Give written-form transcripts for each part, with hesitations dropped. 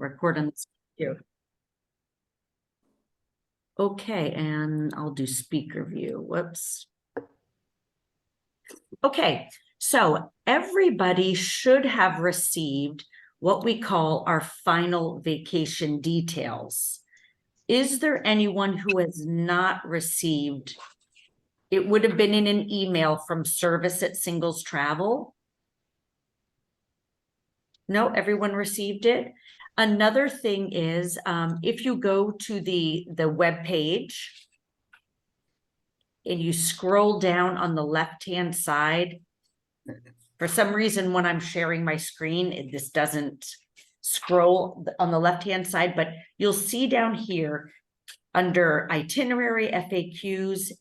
record on this too. Okay, and I'll do speaker view. Whoops. Okay, so everybody should have received what we call our final vacation details. Is there anyone who has not received? It would have been in an email from service at Singles Travel. No, everyone received it. Another thing is, if you go to the web page and you scroll down on the left-hand side, for some reason, when I'm sharing my screen, this doesn't scroll on the left-hand side, but you'll see down here under itinerary FAQs,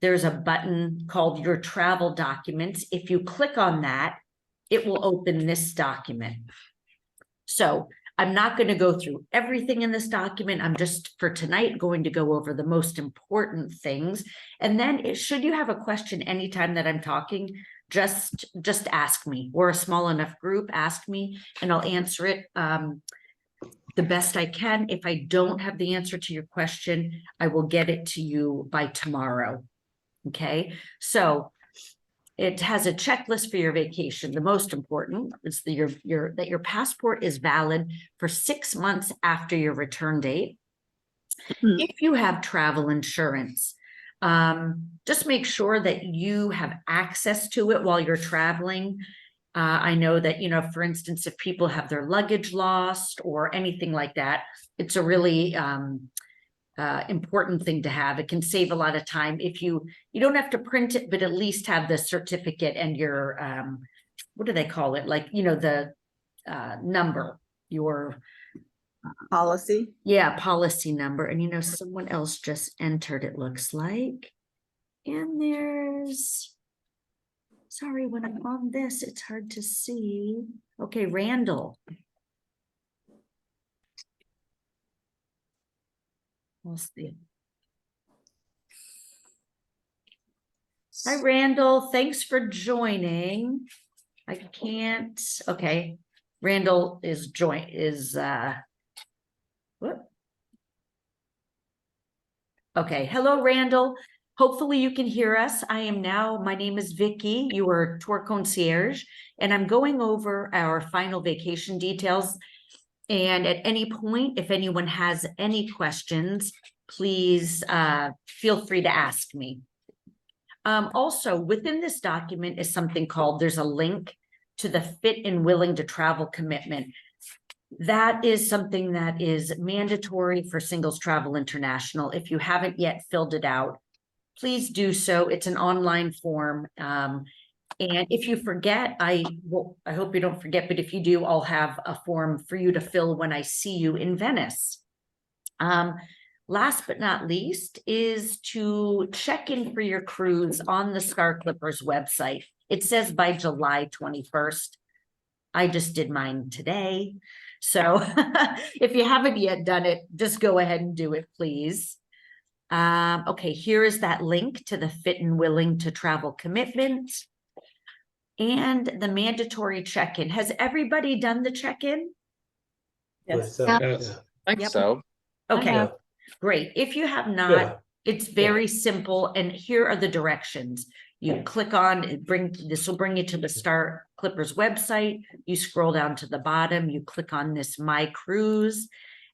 there's a button called your travel documents. If you click on that, it will open this document. So I'm not going to go through everything in this document. I'm just for tonight going to go over the most important things. And then should you have a question anytime that I'm talking, just ask me. We're a small enough group, ask me, and I'll answer it the best I can. If I don't have the answer to your question, I will get it to you by tomorrow. Okay, so it has a checklist for your vacation. The most important is that your passport is valid for 6 months after your return date. If you have travel insurance, just make sure that you have access to it while you're traveling. I know that, you know, for instance, if people have their luggage lost or anything like that, it's a really important thing to have. It can save a lot of time. If you don't have to print it, but at least have the certificate and your what do they call it, like, you know, the number, your policy. Yeah, policy number. And you know, someone else just entered, it looks like, and there's, sorry, when I'm on this it's hard to see. Okay, Randall. We'll see. Hi, Randall. Thanks for joining. I can't. Okay, Randall is what? Okay. Hello, Randall. Hopefully you can hear us. My name is Vicki. You are Tour Concierge, and I'm going over our final vacation details. And at any point, if anyone has any questions, please feel free to ask me. Also, within this document is something called, there's a link to the fit and willing to travel commitment. That is something that is mandatory for Singles Travel International. If you haven't yet filled it out, please do so. It's an online form. And if you forget, I hope you don't forget, but if you do, I'll have a form for you to fill when I see you in Venice. Last but not least is to check in for your cruise on the Star Clippers website. It says by July 21st. I just did mine today. So if you haven't yet done it, just go ahead and do it, please. Okay, here is that link to the fit and willing to travel commitment and the mandatory check-in. Has everybody done the check-in? Yes. Yes. I think so. Okay, great. If you have not, it's very simple. And here are the directions. You click on this will bring you to the Star Clippers website. You scroll down to the bottom, you click on this My Cruise.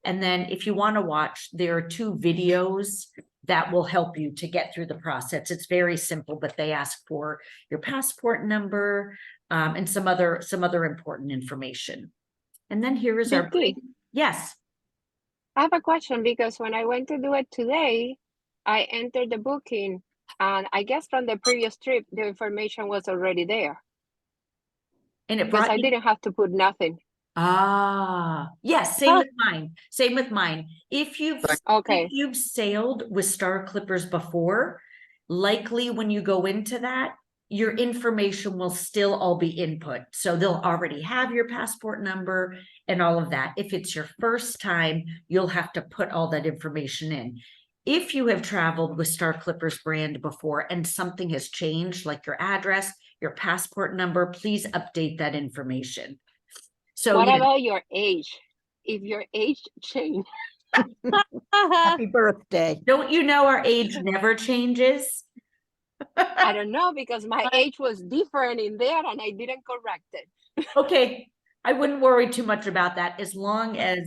And then if you want to watch, there are 2 videos that will help you to get through the process. It's very simple, but they ask for your passport number and some other important information. And then here is our, yes. I have a question because when I went to do it today, I entered the booking and I guess from the previous trip, the information was already there. And it brought I didn't have to put nothing. Ah, yes, same with mine. Same with mine. If you've sailed with Star Clippers before, likely when you go into that, your information will still all be input. So they'll already have your passport number and all of that. If it's your first time, you'll have to put all that information in. If you have traveled with Star Clippers brand before and something has changed, like your address, your passport number, please update that information. So what about your age? if your age changed. Happy birthday. Don't you know our age never changes? I don't know because my age was different in there and I didn't correct it. Okay, I wouldn't worry too much about that as long as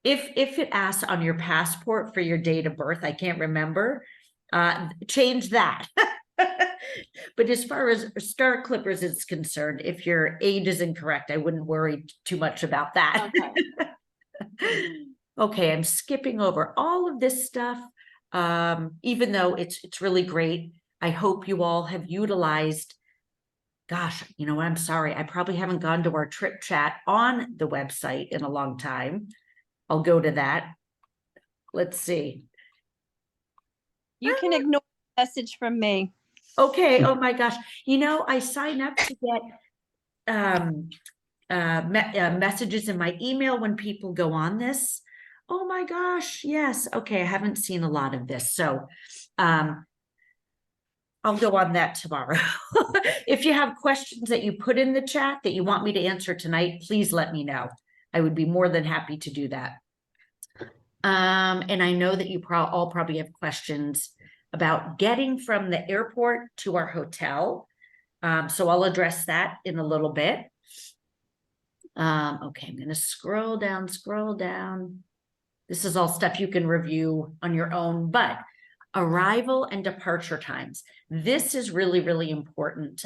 if it asks on your passport for your date of birth, I can't remember, change that. But as far as Star Clippers is concerned, if your age is incorrect, I wouldn't worry too much about that. Okay. Okay, I'm skipping over all of this stuff. Even though it's really great. I hope you all have utilized, gosh, you know what? I'm sorry. I probably haven't gone to our trip chat on the website in a long time. I'll go to that. Let's see. You can ignore the message from me. Okay. Oh my gosh. You know, I sign up to get messages in my email when people go on this. Oh my gosh. Yes. Okay. I haven't seen a lot of this. So I'll go on that tomorrow. If you have questions that you put in the chat that you want me to answer tonight, please let me know. I would be more than happy to do that. And I know that you all probably have questions about getting from the airport to our hotel. So I'll address that in a little bit. Okay, I'm going to scroll down. This is all stuff you can review on your own, but arrival and departure times. This is really, really important.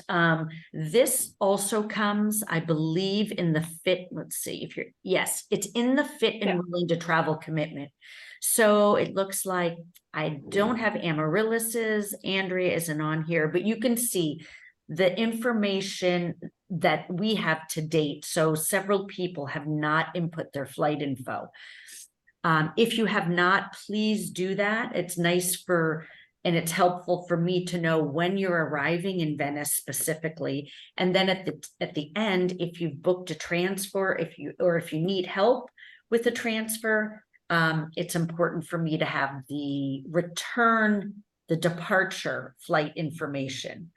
This also comes, I believe, in the fit. Let's see if yes, it's in the fit and willing to travel commitment. So it looks like I don't have Amaryllis's. Andrea isn't on here, but you can see the information that we have to date. So several people have not input their flight info. If you have not, please do that. It's nice and it's helpful for me to know when you're arriving in Venice specifically. And then at the end, if you've booked a transfer, if you need help with the transfer, it's important for me to have the departure flight information.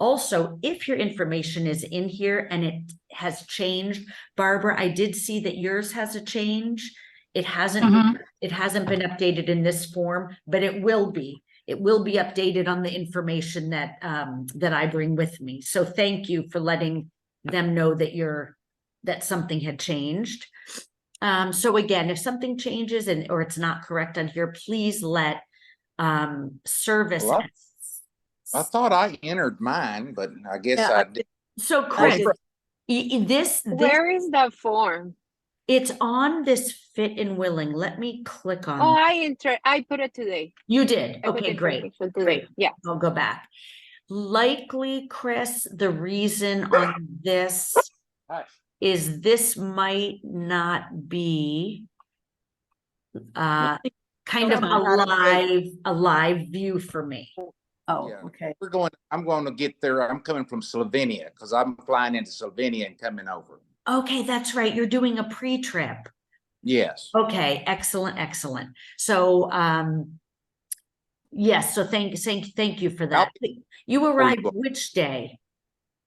Also, if your information is in here and it has changed, Barbara, I did see that yours has a change. It hasn't been updated in this form, but it will be. It will be updated on the information that that I bring with me. So thank you for letting them know that something had changed. So again, if something changes or it's not correct on here, please let service. Well, I thought I entered mine, but I guess Yeah, I did. So Chris, this Where is the form? it's on this fit and willing. Let me click on. Oh, I put it today. You did. I put Okay, the great. information today. Great. Yeah. I'll go back. Likely, Chris, the reason on this is this might not be kind of a live view for me. Oh, Yeah. okay. I'm going to get there. I'm coming from Slovenia because I'm flying into Slovenia and coming over. Okay, that's right. You're doing a pre-trip. Yes. Okay, excellent, excellent. So yes, so thank you for that. You arrived which day?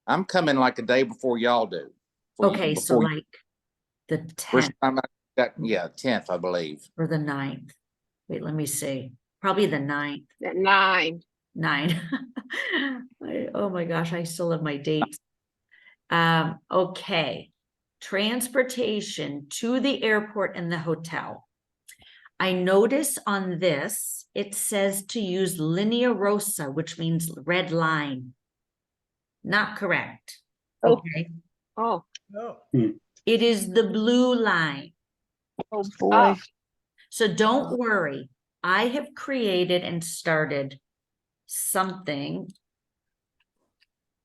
I'm coming like a day before y'all do. Okay, so like the 10th. First time 10th, I believe. Or the 9th. Wait, let me see. Probably the 9th. The 9. 9. Oh my gosh, I still have my dates. Okay. Transportation to the airport and the hotel. I notice on this, it says to use linea rosa, which means red line. Not correct. Okay. Oh. It is the blue line. Oh boy. So don't worry. I have created and started something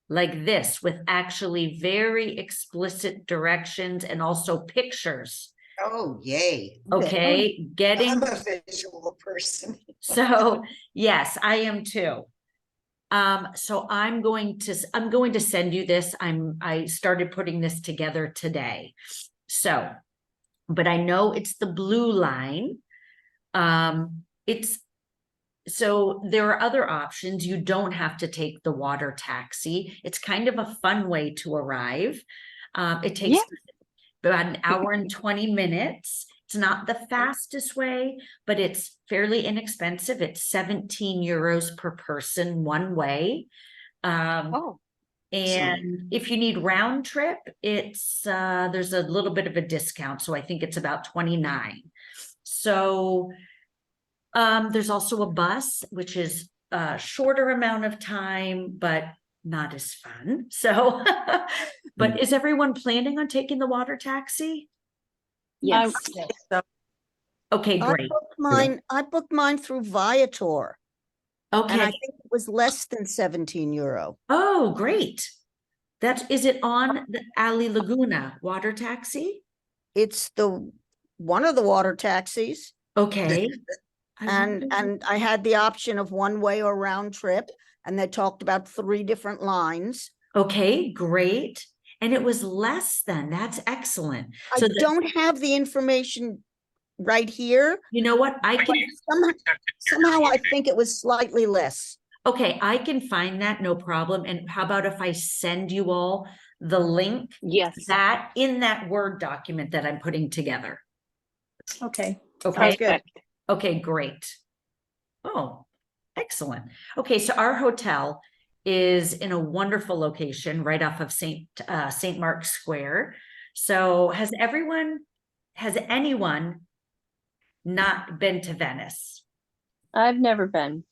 like this with actually very explicit directions and also pictures. Oh, yay. Okay, I'm a visual person. So yes, I am too. So I'm going to send you this. I started putting this together today. So, but I know it's the blue line. So there are other options. You don't have to take the water taxi. It's kind of a fun way to arrive. It takes about an hour and 20 minutes. It's not the fastest way, but it's fairly inexpensive. It's 17 euros per person one way. Oh, And if you need round trip, it's there's a little bit of a discount. So I think it's about 29. So there's also a bus, which is a shorter amount of time, but not as fun. So, but is everyone planning on taking the water taxi? Yes. Okay, great. I booked mine through Viator, and I Okay. think it was less than 17 euro. Oh, great. Is it on the Ali Laguna water taxi? It's one of the water taxis, Okay. and I had the option of one way or round trip, and they talked about 3 different lines. Okay, great. And it was less than, that's excellent. I So don't have the information right here. you know what? I can, Somehow I think it was slightly less. okay, I can find that, no problem. And how about if I send you all the link yes. that in that Word document that I'm putting together? Okay. Okay, Sounds good. okay, great. Oh, excellent. Okay, so our hotel is in a wonderful location right off of St. Mark's Square. So has anyone not been to Venice? I've never been.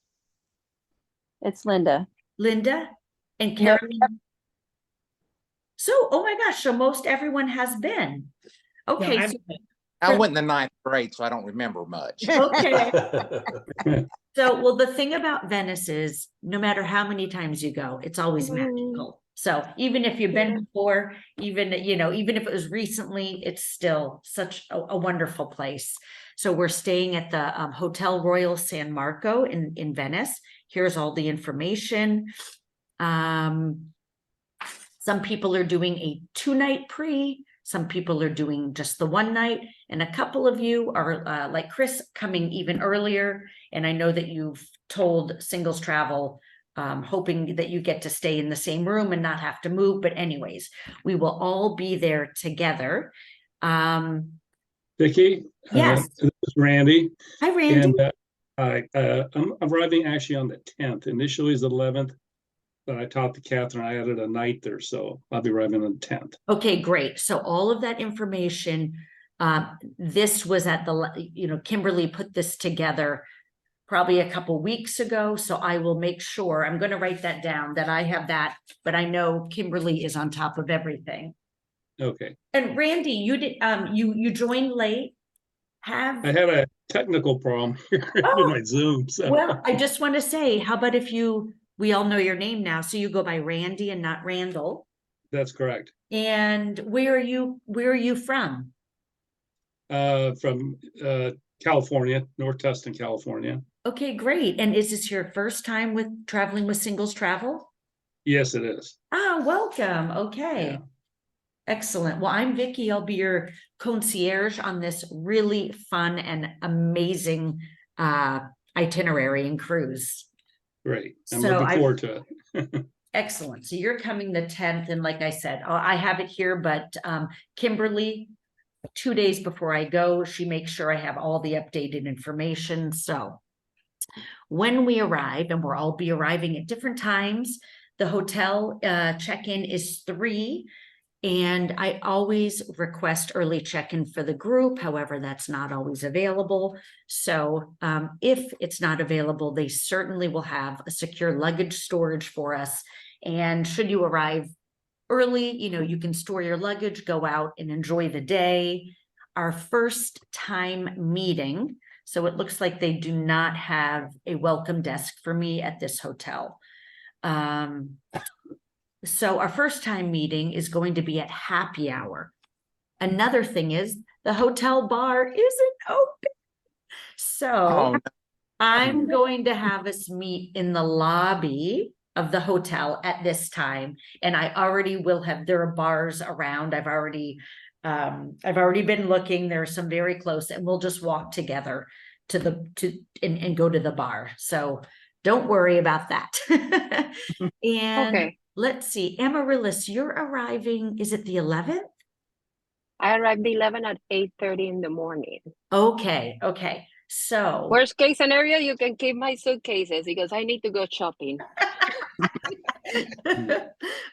It's Linda. Linda and Nope. Carolyn? So, oh my gosh, so most everyone has been. Okay, I've- so- I went in the 9th grade, so I don't remember much. okay. So, well, the thing about Venice is no matter how many times you go, it's always magical. So even if you've been before, even if it was recently, it's still such a wonderful place. So we're staying at the Hotel Royal San Marco in Venice. Here's all the information. Some people are doing a 2-night pre, some people are doing just the 1 night, and a couple of you are like Chris coming even earlier. And I know that you've told Singles Travel, hoping that you get to stay in the same room and not have to move. But anyways, we will all be there together. Vicki? Yes. This is Randy. Hi, Randy. And I'm arriving actually on the 10th. Initially is the 11th, but I talked to Catherine. I added a night there, so I'll be arriving on the 10th. Okay, great. So all of that information, this was at the, Kimberly put this together probably a couple weeks ago. So I will make sure, I'm going to write that down, that I have that, but I know Kimberly is on top of everything. Okay. And Randy, you did, you joined late. I had a technical problem here Oh, with my Zoom. So. Well, I just want to say, how about if we all know your name now, so you go by Randy and not Randall. That's correct. And where are you from? From California, North Tustin, California. Okay, great. And is this your first time with traveling with Singles Travel? Yes, it is. Ah, welcome. Okay. Yeah. Excellent. Well, I'm Vicki. I'll be your concierge on this really fun and amazing itinerary and cruise. Great. I'm So looking forward to it. Excellent. So you're coming the 10th. And like I said, I have it here, but Kimberly, 2 days before I go, she makes sure I have all the updated information. So when we arrive, and we'll all be arriving at different times, the hotel check-in is 3. And I always request early check-in for the group. However, that's not always available. So if it's not available, they certainly will have a secure luggage storage for us. And should you arrive early, you can store your luggage, go out and enjoy the day. Our first time meeting. So it looks like they do not have a welcome desk for me at this hotel. So our first time meeting is going to be at happy hour. Another thing is the hotel bar isn't open. So I'm going to have us meet in the lobby of the hotel at this time. And I already will have, there are bars around. I've already been looking. There are some very close, and we'll just walk together and go to the bar. So don't worry about that. And Okay. let's see, Amaryllis, you're arriving, is it the 11th? I arrived 11 at 8:30 in the morning. Okay, okay. So, Worst case scenario, you can keep my suitcases because I need to go shopping.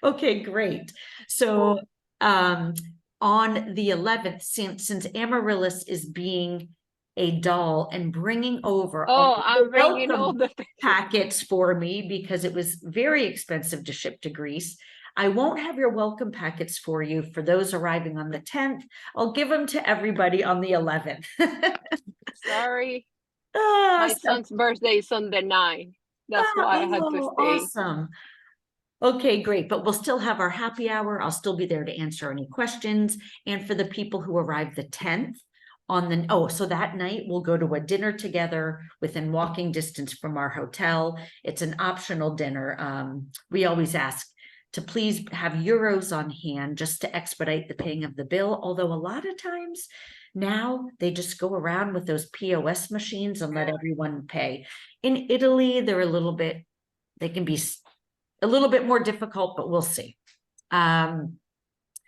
okay, great. So, on the 11th, since Amaryllis is being a doll and bringing over Oh, all the I'm bringing all welcome the packets for me because it was very expensive to ship to Greece. I won't have your welcome packets for you for those arriving on the 10th. I'll give them to everybody on the 11th. Sorry. Ah, My so- son's birthday is on the 9th. That's why I had to oh, stay. awesome. Okay, great. But we'll still have our happy hour. I'll still be there to answer any questions. And for the people who arrive the 10th on the, oh, so that night we'll go to a dinner together within walking distance from our hotel. It's an optional dinner. We always ask to please have euros on hand just to expedite the paying of the bill. Although a lot of times now they just go around with those POS machines and let everyone pay. In Italy, they're a little bit, they can be a little bit more difficult, but we'll see.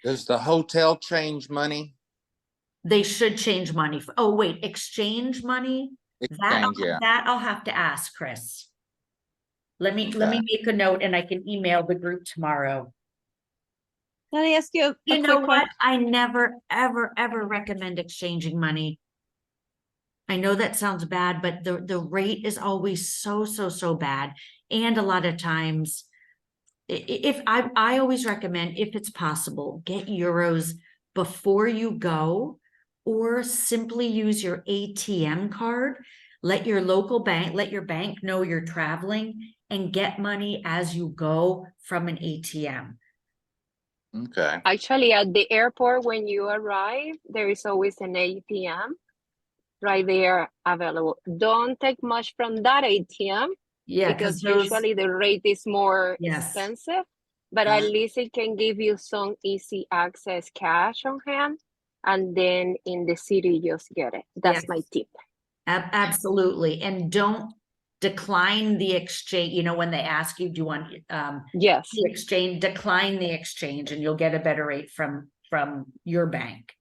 Does the hotel change money? They should change money. Oh, wait, exchange money? Exchange, yeah. That I'll have to ask Chris. Let me make a note and I can email the group tomorrow. Can I ask you a You quick know what? question? I never, ever, ever recommend exchanging money. I know that sounds bad, but the rate is always so bad. And a lot of times, if I always recommend, if it's possible, get euros before you go, or simply use your ATM card. Let your local bank, let your bank know you're traveling and get money as you go from an ATM. Okay. Actually, at the airport, when you arrive, there is always an ATM right there available. Don't take much from that ATM Yeah, because those, usually the rate is more Yes. expensive, but at least it can give you some easy access cash on hand. And then in the city, just get it. That's my Yes. tip. Absolutely. And don't decline the exchange. You know, when they ask you, do you want Yes. the exchange, decline the exchange and you'll get a better rate from your bank.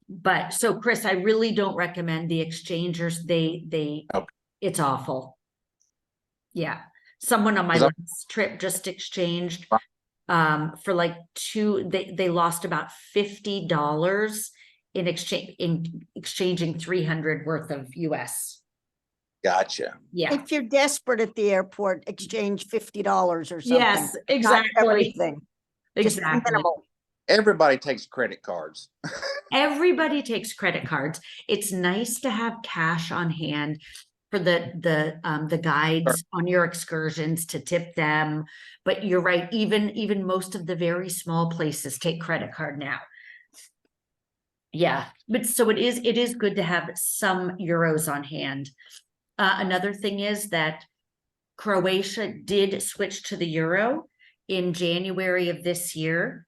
But so Chris, I really don't recommend the exchangers. They Okay. It's awful. Yeah. Someone on my last trip just exchanged for like they lost about $50 in exchanging 300 worth of US. Gotcha. Yeah. If you're desperate at the airport, exchange $50 or something. Yes, Not exactly. everything, just Exactly. minimal. Everybody takes credit cards. Everybody takes credit cards. It's nice to have cash on hand for the guides on your excursions to tip them. But you're right, even most of the very small places take credit card now. Yeah, but so it is good to have some euros on hand. Another thing is that Croatia did switch to the euro in January of this year.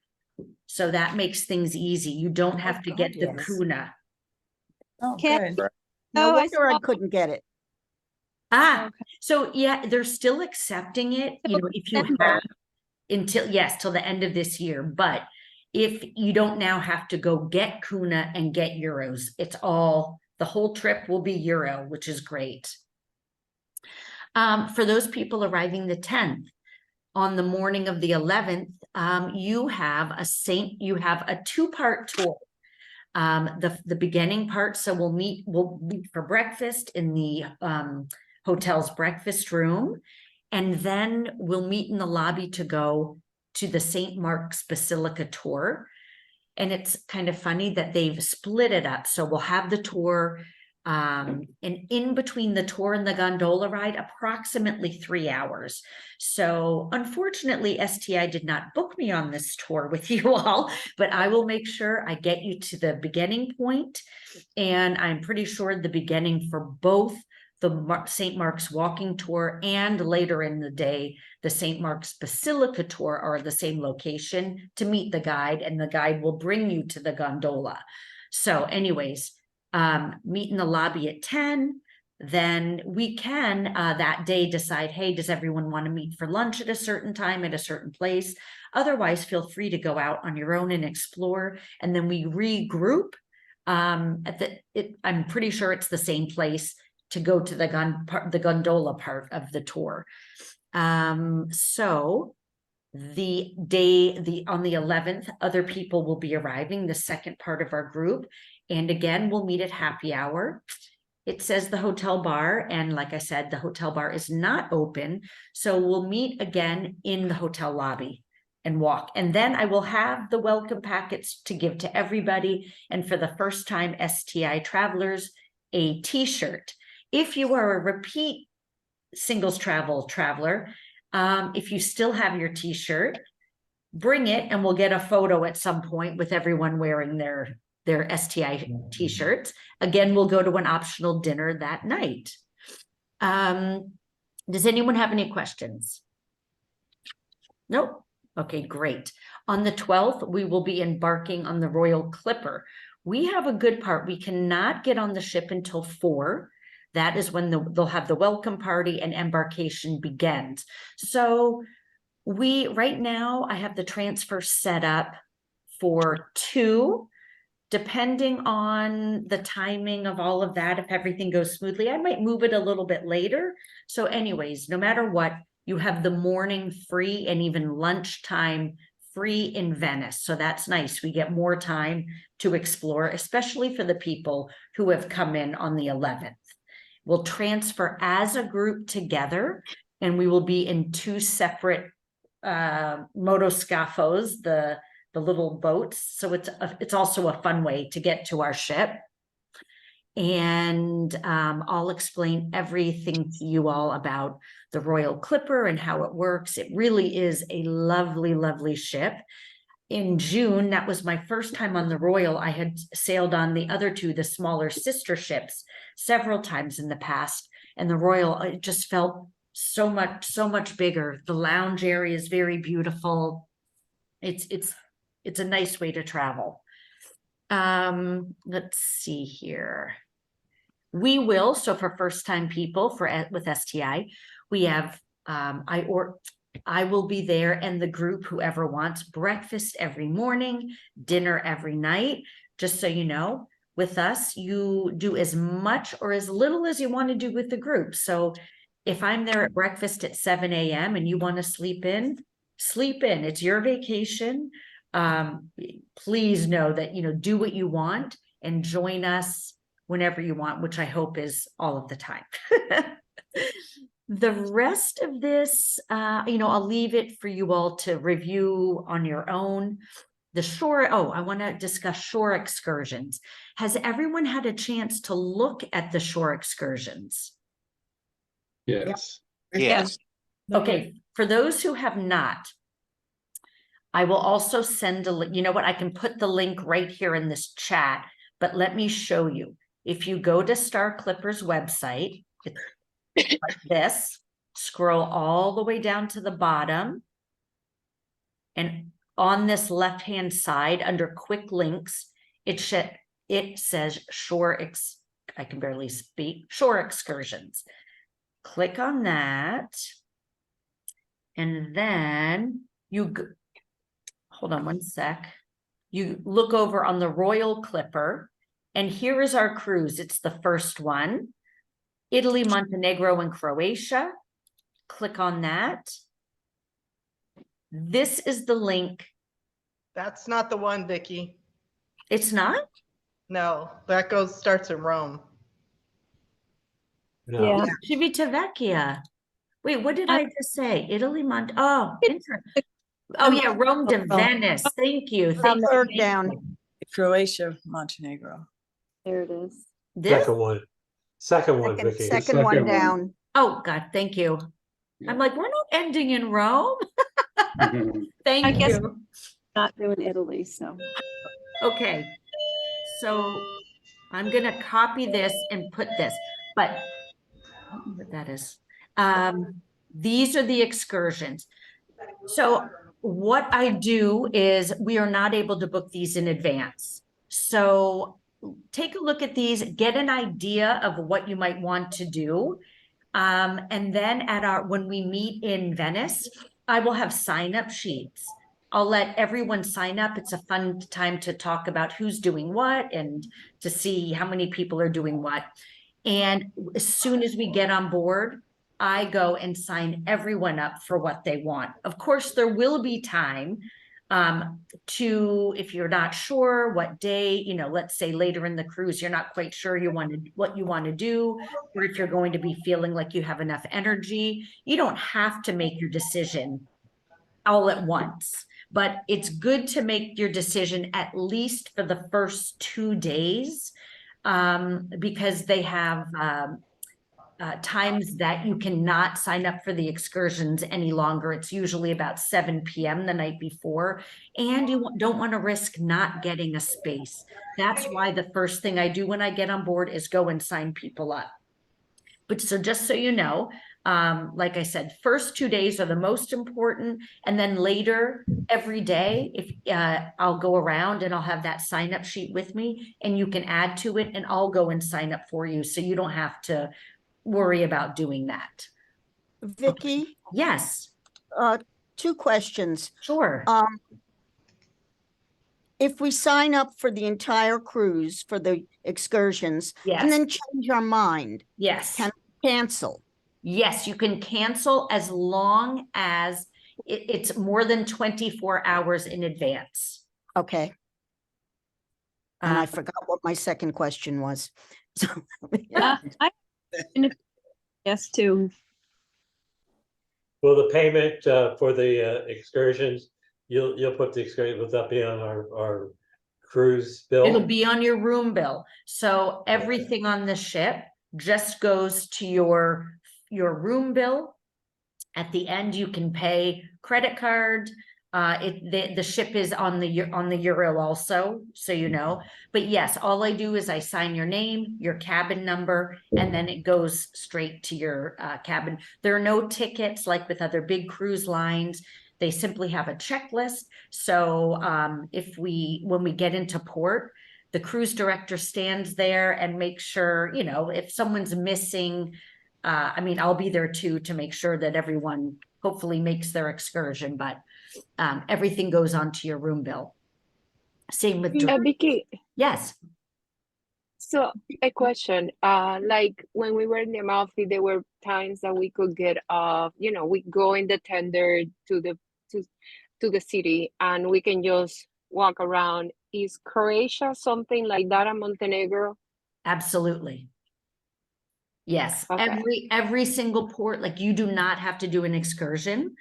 So that makes things easy. You don't have to get the yes. kuna. Oh, Can- good. No Oh, I wonder I saw- couldn't get it. Ah, so yeah, they're still accepting it, you know, if you have till the end of this year, but if you don't now have to go get kuna and get euros, it's all, the whole trip will be euro, which is great. For those people arriving the 10th, on the morning of the 11th, you have a two-part tour. The beginning part, so we'll meet for breakfast in the hotel's breakfast room, and then we'll meet in the lobby to go to the St. Mark's Basilica tour. And it's kind of funny that they've split it up. So we'll have the tour, and in between the tour and the gondola ride, approximately 3 hours. So unfortunately, STI did not book me on this tour with you all, but I will make sure I get you to the beginning point. And I'm pretty sure the beginning for both the St. Mark's walking tour and later in the day, the St. Mark's Basilica tour are the same location to meet the guide, and the guide will bring you to the gondola. So anyways, meet in the lobby at 10. then we can that day decide, hey, does everyone want to meet for lunch at a certain time at a certain place? Otherwise, feel free to go out on your own and explore. And then we regroup I'm pretty sure it's the same place to go to the gondola part of the tour. So on the 11th, other people will be arriving, the second part of our group. And again, we'll meet at happy hour. It says the hotel bar. And like I said, the hotel bar is not open. So we'll meet again in the hotel lobby and walk. And then I will have the welcome packets to give to everybody. And for the first time, STI travelers, a t-shirt. If you are a repeat singles traveler, if you still have your t-shirt, bring it and we'll get a photo at some point with everyone wearing their STI t-shirts. Again, we'll go to an optional dinner that night. Does anyone have any questions? Nope. Okay, great. On the 12th, we will be embarking on the Royal Clipper. We have a good part. We cannot get on the ship until 4. That is when they'll have the welcome party and embarkation begins. So right now, I have the transfer set up for 2. Depending on the timing of all of that, if everything goes smoothly, I might move it a little bit later. So anyways, no matter what, you have the morning free and even lunchtime free in Venice. So that's nice. We get more time to explore, especially for the people who have come in on the 11th. We'll transfer as a group together, and we will be in 2 separate motoscafos, the little boats. So it's also a fun way to get to our ship. And I'll explain everything to you all about the Royal Clipper and how it works. It really is a lovely, lovely ship. In June, that was my first time on the Royal. I had sailed on the other 2, the smaller sister ships, several times in the past. And the Royal, it just felt so much bigger. The lounge area is very beautiful. It's a nice way to travel. Let's see here. We will, so for first time people with STI, we have, I will be there, and the group, whoever wants, breakfast every morning, dinner every night. Just so you know, with us, you do as much or as little as you want to do with the group. So if I'm there at breakfast at 7 a.m. and you want to sleep in, it's your vacation. Please know that, do what you want and join us whenever you want, which I hope is all of the time. The rest of this, I'll leave it for you all to review on your own. I want to discuss shore excursions. Has everyone had a chance to look at the shore excursions? Yes. Yes. Okay, for those who have not, I will also send a link. You know what? I can put the link right here in this chat, but let me show you. If you go to Star Clipper's website, it's like this, scroll all the way down to the bottom. And on this left-hand side under quick links, it says I can barely speak, shore excursions. Click on that. And then hold on one sec. You look over on the Royal Clipper, and here is our cruise. It's the first one. Italy, Montenegro, and Croatia. Click on that. This is the link. That's not the one, Vicki. It's not? No, that starts in Rome. Yeah. Civitavecchia. Wait, what did I just say? Italy, interesting. Oh yeah, Rome to Venice. Thank you. Thank you. 3rd down. Croatia, Montenegro. There it is. This? Second one, Vicki. Second one down. Oh God, thank you. I'm like, we're not ending in Rome. Thank I guess- you. Not doing Italy, so. Okay, so I'm gonna copy this and put this, but I don't know what that is. These are the excursions. So what I do is we are not able to book these in advance. So take a look at these, get an idea of what you might want to do. And then when we meet in Venice, I will have sign-up sheets. I'll let everyone sign up. It's a fun time to talk about who's doing what and to see how many people are doing what. And as soon as we get on board, I go and sign everyone up for what they want. Of course, there will be time if you're not sure what day, let's say later in the cruise, you're not quite sure what you want to do, or if you're going to be feeling like you have enough energy, you don't have to make your decision all at once. But it's good to make your decision at least for the first 2 days, because they have times that you cannot sign up for the excursions any longer. It's usually about 7 p.m. the night before, and you don't want to risk not getting a space. That's why the first thing I do when I get on board is go and sign people up. But so just so you know, like I said, first 2 days are the most important. And then later, every day, if I'll go around and I'll have that sign up sheet with me and you can add to it and I'll go and sign up for you. So you don't have to worry about doing that. Vicki, Yes, 2 questions. sure. If we sign up for the entire cruise for the excursions Yes. and then change our mind, Yes. can we cancel? Yes, you can cancel as long as it's more than 24 hours in advance. Okay. And I Uh, forgot what my second question was. So, I yes too. Will the payment for the excursions, you'll put the excursion, will that be on our cruise bill? It'll be on your room bill. So everything on the ship just goes to your room bill. At the end, you can pay credit card. The ship is on the euro also, so you know. But yes, all I do is I sign your name, your cabin number, and then it goes straight to your cabin. There are no tickets like with other big cruise lines. They simply have a checklist. So when we get into port, the cruise director stands there and makes sure, if someone's missing, I'll be there too to make sure that everyone hopefully makes their excursion, but everything goes onto your room bill. Same with Vicki, yes. so a question, like when we were in the Amalfi, there were times that we could get off, we go in the tender to the city and we can just walk around. Is Croatia something like that in Montenegro? Absolutely. Yes, Okay. every single port, like you do not have to do an excursion.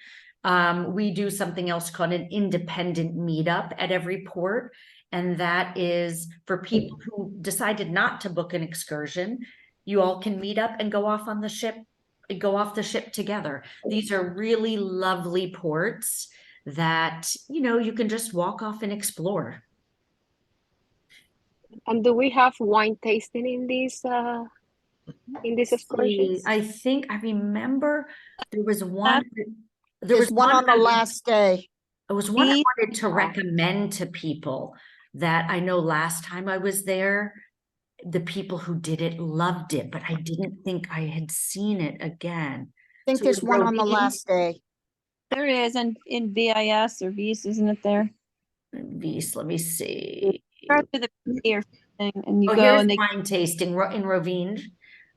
We do something else called an independent meetup at every port. And that is for people who decided not to book an excursion. You all can meet up and go off the ship together. These are really lovely ports that, you can just walk off and explore. And do we have wine tasting in these excursions? I remember there was one. There's one on the last day. There was one I wanted to recommend to people that I know last time I was there, the people who did it loved it, but I didn't think I had seen it again. I think there's one on the last day. There is in VIS or VIS, isn't it there? VIS, let me see. Start with the P or something, and you go here's and they wine tasting in Rovine.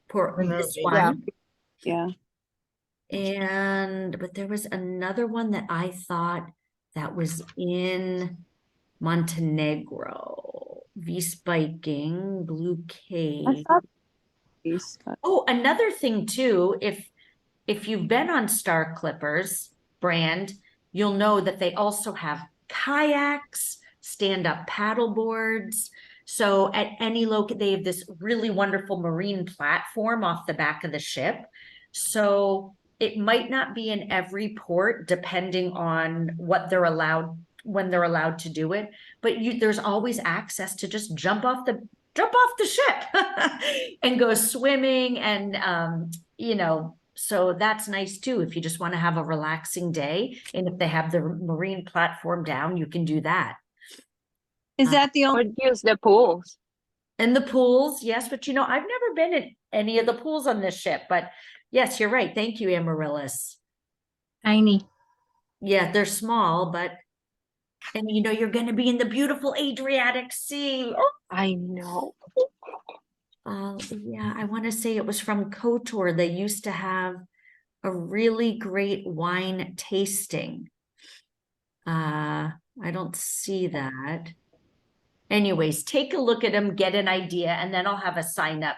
For this one. Yeah. But there was another one that I thought that was in Montenegro. V-spiking, Blue Cave. Oh, another thing too, if you've been on Star Clippers brand, you'll know that they also have kayaks, stand-up paddle boards. So at any they have this really wonderful marine platform off the back of the ship. So it might not be in every port depending on what they're allowed, when they're allowed to do it, but there's always access to just jump off the ship and go swimming. And so that's nice too. If you just want to have a relaxing day, and if they have the marine platform down, you can do that. Is that the only? Or use the pools. And the pools, yes, but you know, I've never been in any of the pools on this ship, but yes, you're right. Thank you, Amaryllis. Tiny. Yeah, they're small, but, and you know, you're gonna be in the beautiful Adriatic Sea. I know. Yeah, I want to say it was from KOTOR. They used to have a really great wine tasting. I don't see that. Anyways, take a look at them, get an idea, and then I'll have a sign up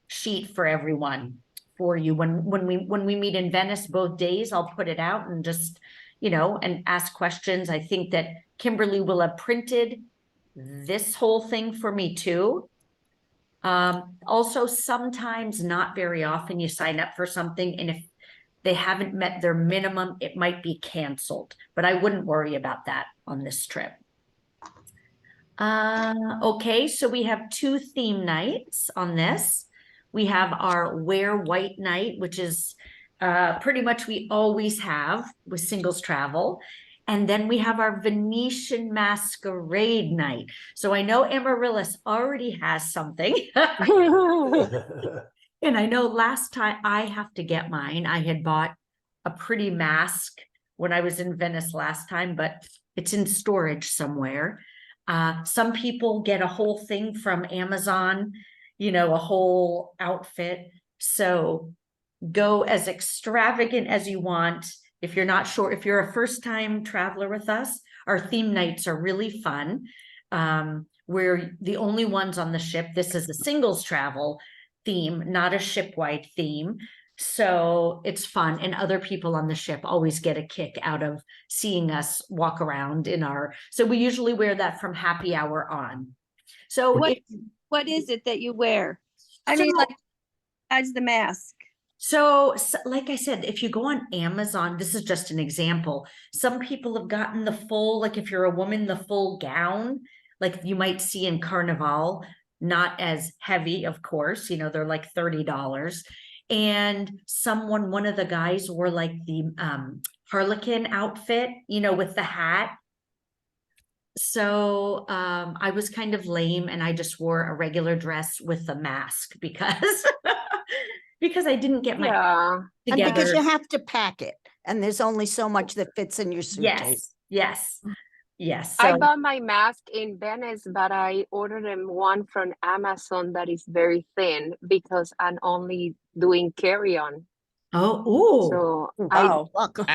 sheet for everyone for you. When we meet in Venice both days, I'll put it out and just, you know, and ask questions. I think that Kimberly will have printed this whole thing for me too. Also, sometimes, not very often, you sign up for something, and if they haven't met their minimum, it might be canceled, but I wouldn't worry about that on this trip. Okay, so we have 2 theme nights on this. We have our Wear White night, which is pretty much we always have with singles travel. And then we have our Venetian masquerade night. So I know Amaryllis already has something. And I know last time I have to get mine. I had bought a pretty mask when I was in Venice last time, but it's in storage somewhere. Some people get a whole thing from Amazon, you know, a whole outfit. So go as extravagant as you want. If you're not sure, if you're a first-time traveler with us, our theme nights are really fun. We're the only ones on the ship. This is a singles travel theme, not a ship-wide theme. So it's fun. And other people on the ship always get a kick out of seeing us walk around in our, so we usually wear that from happy hour on. So What is it that you wear? I mean, So- like, besides the mask. So, like I said, if you go on Amazon, this is just an example. Some people have gotten the full, like if you're a woman, the full gown, like you might see in Carnival, not as heavy, of course, you know, they're like $30. And one of the guys wore like the Harlequin outfit, you know, with the hat. So I was kind of lame and I just wore a regular dress with the mask because because I didn't get my Yeah. And together. because you have to pack it, and there's only so much that fits in your suitcase. Yes. I So bought my mask in Venice, but I ordered one from Amazon that is very thin because I'm only doing carry-on. ooh, So Wow. Welcome.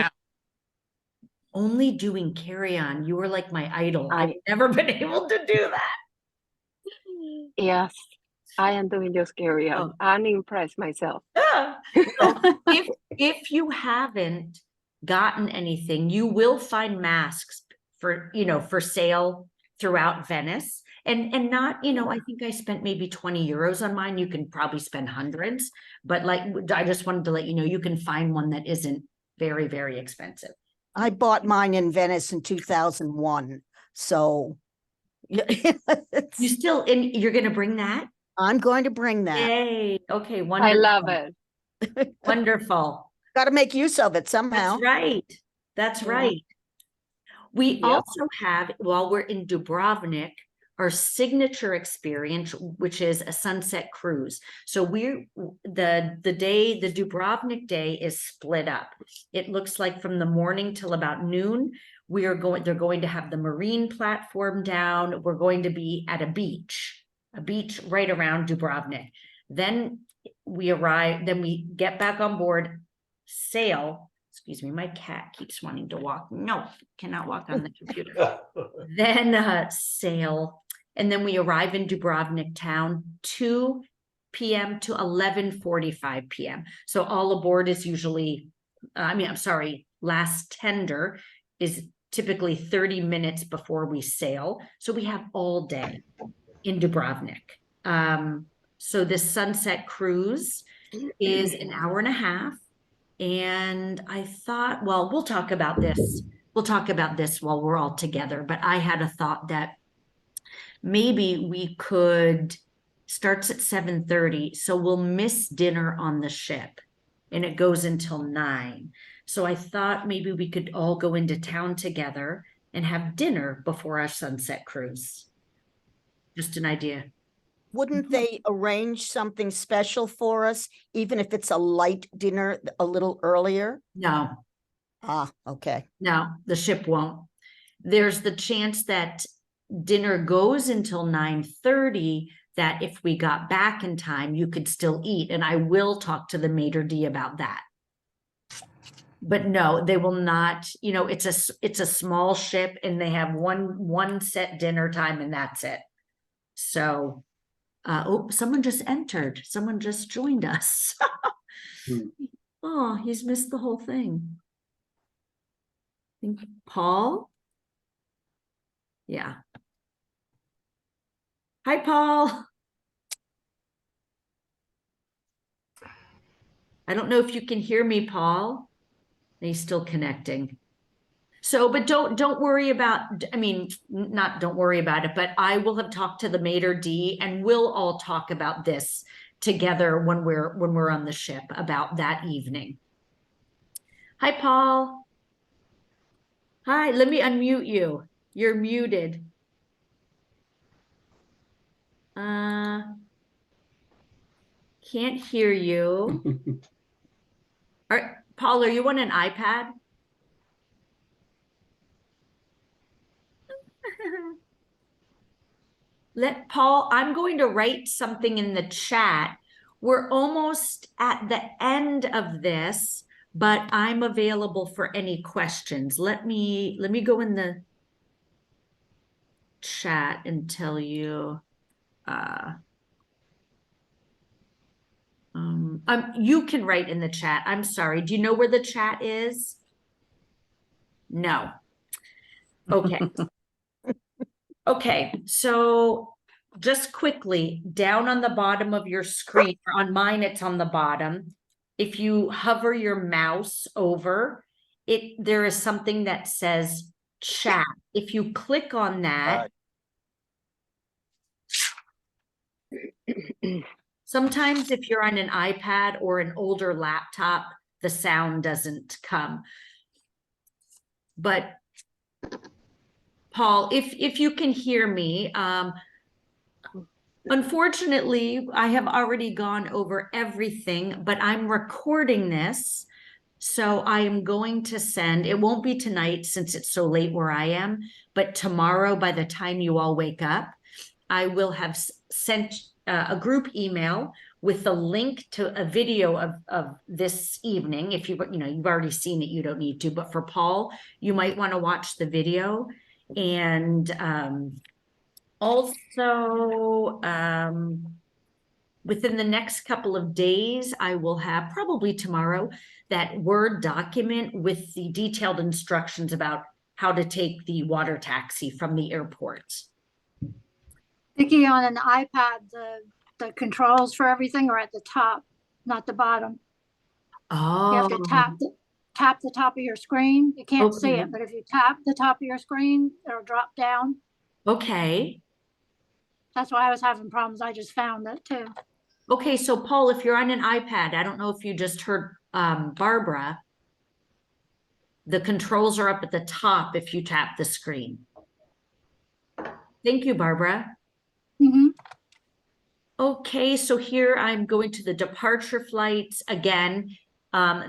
only doing carry-on. You were like my idol. I- I've never been able to do that. yes, I am doing just carry-on. Oh. I'm impressed myself. Well, if you haven't gotten anything, you will find masks for, you know, for sale throughout Venice. And not, you know, I think I spent maybe 20 euros on mine. You can probably spend hundreds, but like, I just wanted to let you know, you can find one that isn't very, very expensive. I bought mine in Venice in 2001. So You it's- still, and you're going to bring that? I'm going to bring that. Yay. Okay. I Wonderful. love it. Wonderful. Got to make use of it somehow. That's right. That's Yeah. right. We Yep. also have, while we're in Dubrovnik, our signature experience, which is a sunset cruise. So the Dubrovnik day is split up. It looks like from the morning till about noon, they're going to have the marine platform down. We're going to be at a beach right around Dubrovnik. Then we arrive, then we get back on board, sail. Excuse me, my cat keeps wanting to walk. No, cannot walk on the computer. Then sail, and then we arrive in Dubrovnik town 2 p.m. to 11:45 p.m. So all aboard is usually, last tender is typically 30 minutes before we sail. So we have all day in Dubrovnik. So this sunset cruise is an hour and a half. And I thought, well, we'll talk about this. We'll talk about this while we're all together. But I had a thought that maybe we could, starts at 7:30. So we'll miss dinner on the ship and it goes until 9. So I thought maybe we could all go into town together and have dinner before our sunset cruise. Just an idea. Wouldn't they arrange something special for us, even if it's a light dinner a little earlier? No, Ah, okay. no, the ship won't. There's the chance that dinner goes until 9:30, that if we got back in time, you could still eat. And I will talk to the maitre d' about that. But no, they will not, you know, it's a small ship and they have one set dinner time and that's it. So, oh, someone just entered. Someone just joined us. Hmm. Oh, he's missed the whole thing. Paul? Yeah. Hi, Paul. I don't know if you can hear me, Paul. He's still connecting. So, but don't worry about, I mean, not don't worry about it, but I will have talked to the maitre d' and we'll all talk about this together when we're on the ship about that evening. Hi, Paul. Hi, let me unmute you. You're muted. Can't hear you. Paul, are you on an iPad? Paul, I'm going to write something in the chat. We're almost at the end of this, but I'm available for any questions. Let me go in the chat and tell you. You can write in the chat. I'm sorry. Do you know where the chat is? No. Okay. Okay, so just quickly, down on the bottom of your screen, or on mine, it's on the bottom. If you hover your mouse over it, there is something that says chat. If you click on that, sometimes if you're on an iPad or an older laptop, the sound doesn't come. But Paul, if you can hear me, unfortunately, I have already gone over everything, but I'm recording this. So I am going to send, it won't be tonight since it's so late where I am, but tomorrow by the time you all wake up, I will have sent a group email with a link to a video of this evening. If you've already seen it, you don't need to, but for Paul, you might want to watch the video. And also, within the next couple of days, I will have, probably tomorrow, that Word document with the detailed instructions about how to take the water taxi from the airport. Vicki, on an iPad, the controls for everything are at the top, not the bottom. Oh. You have to tap the top of your screen. You can't see Okay. it, but if you tap the top of your screen, it'll drop down. Okay. That's why I was having problems. I just found that too. Okay, so Paul, if you're on an iPad, I don't know if you just heard Barbara, the controls are up at the top if you tap the screen. Thank you, Barbara. Mm-hmm. Okay, so here I'm going to the departure flights again.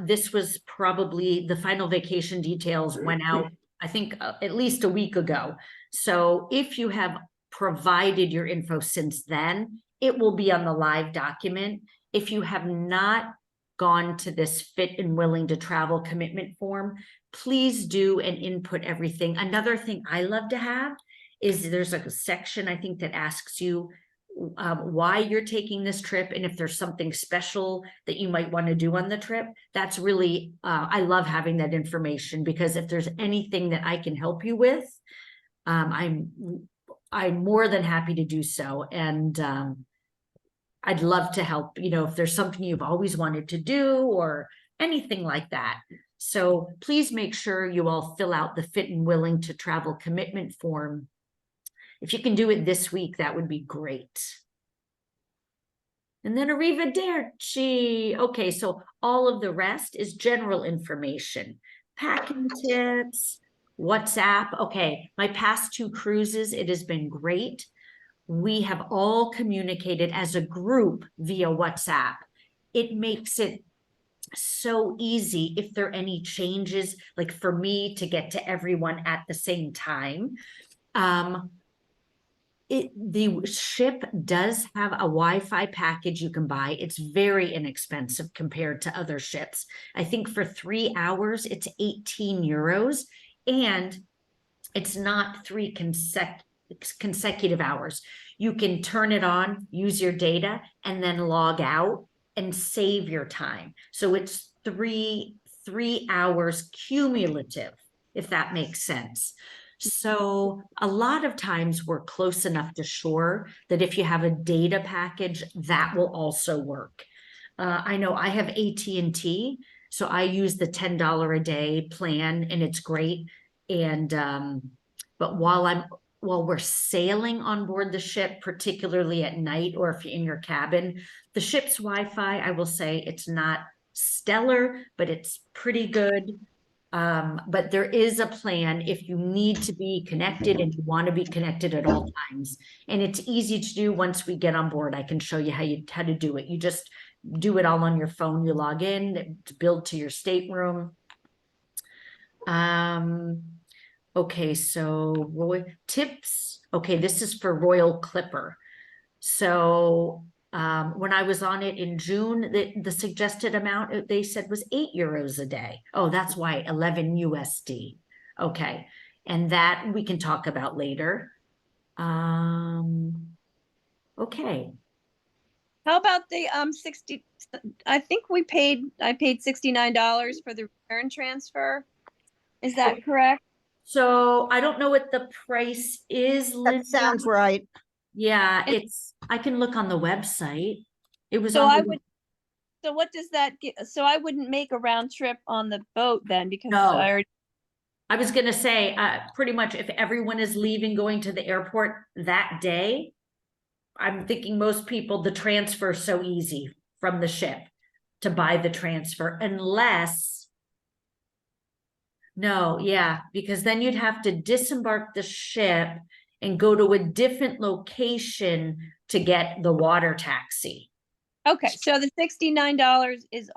This was probably the final vacation details went out, I think, at least a week ago. So if you have provided your info since then, it will be on the live document. If you have not gone to this fit and willing to travel commitment form, please do and input everything. Another thing I love to have is there's a section, I think, that asks you why you're taking this trip and if there's something special that you might want to do on the trip. That's really, I love having that information, because if there's anything that I can help you with, I'm more than happy to do so. And I'd love to help, if there's something you've always wanted to do or anything like that. So please make sure you all fill out the fit and willing to travel commitment form. If you can do it this week, that would be great. And then arrivederci. Okay, so all of the rest is general information. Packing tips, WhatsApp. Okay, my past 2 cruises, it has been great. we have all communicated as a group via WhatsApp. It makes it so easy if there are any changes, like for me to get to everyone at the same time. The ship does have a Wi-Fi package you can buy. It's very inexpensive compared to other ships. I think for 3 hours, it's 18 euros, and it's not three consecutive hours. You can turn it on, use your data, and then log out and save your time. So it's three hours cumulative, if that makes sense. So a lot of times we're close enough to shore that if you have a data package, that will also work. I know I have AT&T, so I use the $10 a day plan, and it's great. And but while we're sailing on board the ship, particularly at night, or if you're in your cabin, the ship's Wi-Fi, I will say it's not stellar, but it's pretty good. But there is a plan if you need to be connected and you want to be connected at all times. And it's easy to do once we get on board. I can show you how to do it. You just do it all on your phone. You log in, it's built to your stateroom. Okay, so tips. Okay, this is for Royal Clipper. So when I was on it in June, the suggested amount they said was 8 euros a day. Oh, that's why 11 USD. Okay, and that we can talk about later. Okay. How about the 60? I think I paid $69 for the return transfer. Is that correct? So I don't know what the price is, Linda. That sounds right. Yeah, I can look on the website. It was So on I the- would. So what does that get? So I wouldn't make a round trip on the boat then, because No. I I was gonna say, pretty much if everyone is leaving, going to the airport that day, I'm thinking most people, the transfer is so easy from the ship to buy the transfer, unless, no, yeah, because then you'd have to disembark the ship and go to a different location to get the water taxi. Okay, so the $69 is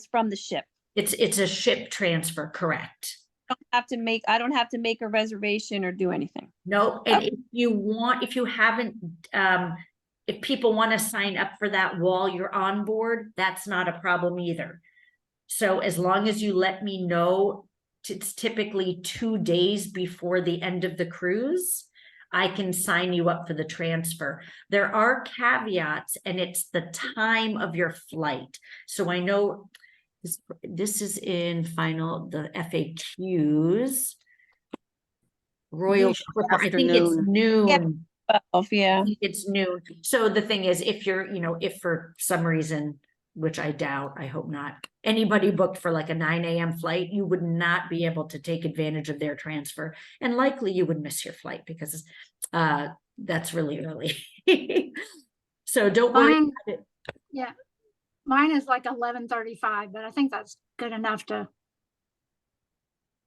from the ship. It's a ship transfer, correct? I don't have to make a reservation or do anything. No, and if you haven't, if people want to sign up for that while you're on board, that's not a problem either. So as long as you let me know, it's typically 2 days before the end of the cruise, I can sign you up for the transfer. There are caveats, and it's the time of your flight. So I know this is in the FAQs. Royal Clipper, I think it's noon. Yeah. I think it's noon. So the thing is, if if for some reason, which I doubt, I hope not, anybody booked for like a 9 a.m. flight, you would not be able to take advantage of their transfer. And likely you would miss your flight because that's really early. So don't worry about it. Yeah, mine is like 11:35, but I think that's good enough to.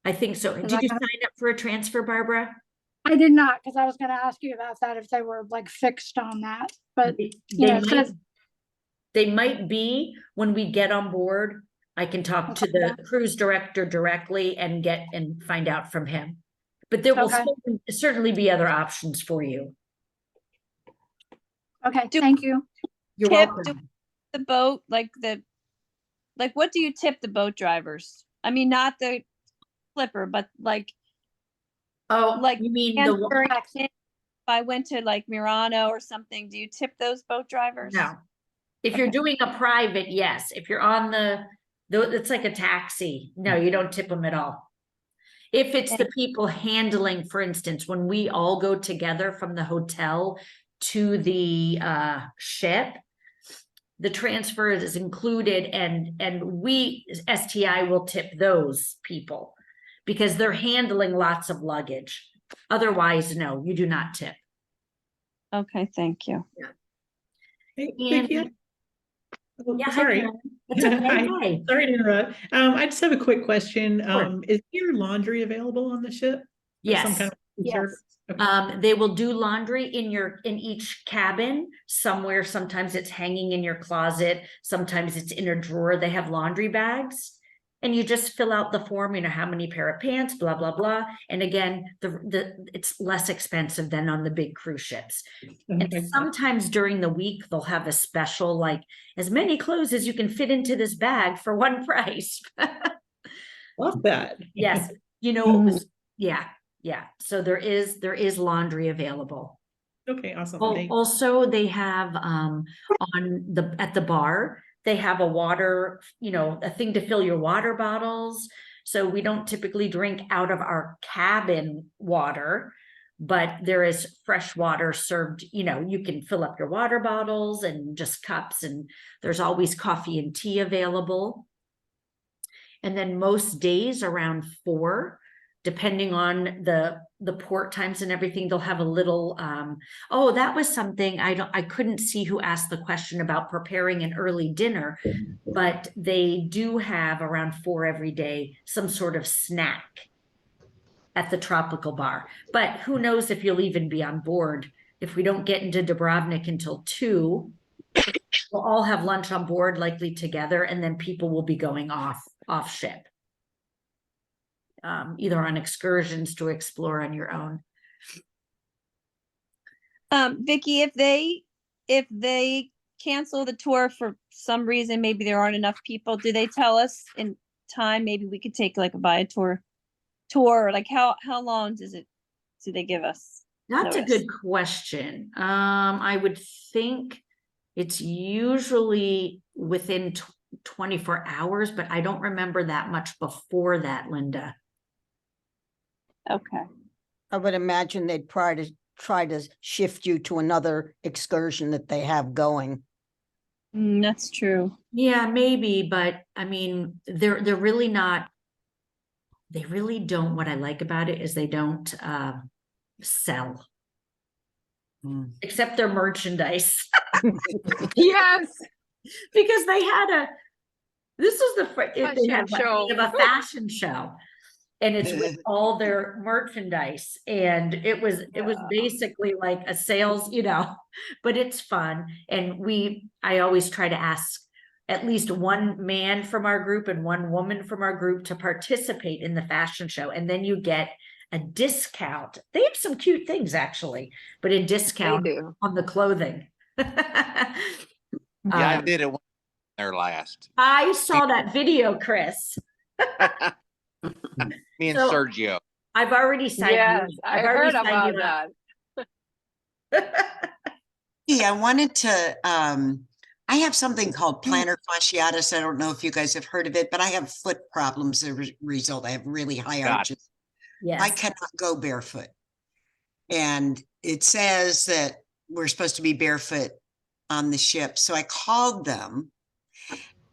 I think so. Did you sign up for a transfer, Barbara? I did not, because I was going to ask you about that if they were like fixed on that, but They might be when we get on board. I can talk to the cruise director directly and find out from him. But there will certainly be other options for you. Okay, thank you. You're welcome. welcome. The boat, what do you tip the boat drivers? I mean, not the Clipper, but you mean if I went to like Murano or something, do you tip those boat drivers? No. If you're doing a private, yes. If you're on it's like a taxi. No, you don't tip them at all. If it's the people handling, for instance, when we all go together from the hotel to the ship, the transfer is included, and we, STI, will tip those people because they're handling lots of luggage. Otherwise, no, you do not tip. Okay, thank you. Yeah. Hey, And, Vicki, yeah, sorry. That's okay. Hi. Sorry to interrupt. I just have a quick question. Sure. Is your laundry available on the ship? Yes. Some kind of Yes. They will do laundry in each cabin somewhere. Sometimes it's hanging in your closet. Sometimes it's in a drawer. They have laundry bags. And you just fill out the form, how many pair of pants, blah, blah, blah. And again, it's less expensive than on the big cruise ships. And sometimes during the week, they'll have a special, like as many clothes as you can fit into this bag for one price. Love that. Yes. It was, yeah. So there is laundry available. Okay, awesome. Also, they have at the bar, they have a water, a thing to fill your water bottles. So we don't typically drink out of our cabin water, but there is fresh water served. You can fill up your water bottles and just cups, and there's always coffee and tea available. And then most days around 4, depending on the port times and everything, they'll have a little, that was something I couldn't see who asked the question about preparing an early dinner, but they do have around 4 every day, some sort of snack at the tropical bar. But who knows if you'll even be on board. If we don't get into Dubrovnik until 2, we'll all have lunch on board, likely together, and then people will be going off ship. Either on excursions to explore on your own. Vicki, if they cancel the tour for some reason, maybe there aren't enough people, do they tell us in time? Maybe we could take like a Viator tour. Like how long do they give us? That's notice? a good question. I would think it's usually within 24 hours, but I don't remember that much before that, Linda. Okay. I would imagine they'd try to shift you to another excursion that they have going. That's true. Yeah, maybe, but I mean, they're really not. They really don't. What I like about it is they don't sell, except their merchandise. Yes. Because they had they have show. a fashion show. And it's with all their merchandise, and it was basically like a sales, but it's fun. And I always try to ask at least one man from our group and one woman from our group to participate in the fashion show, and then you get a discount. They have some cute things actually, but a discount on the clothing. Yeah, I did it there last. I saw that video, Chris. Me and So, Sergio. I've already signed Yes, you. I I've already heard signed about you that. Yeah, I wanted to, I have something called plantar fasciitis. I don't know if you guys have heard of it, but I have foot problems as a result. I have really high Got it. arches. Yes. I cannot go barefoot. And it says that we're supposed to be barefoot on the ship. So I called them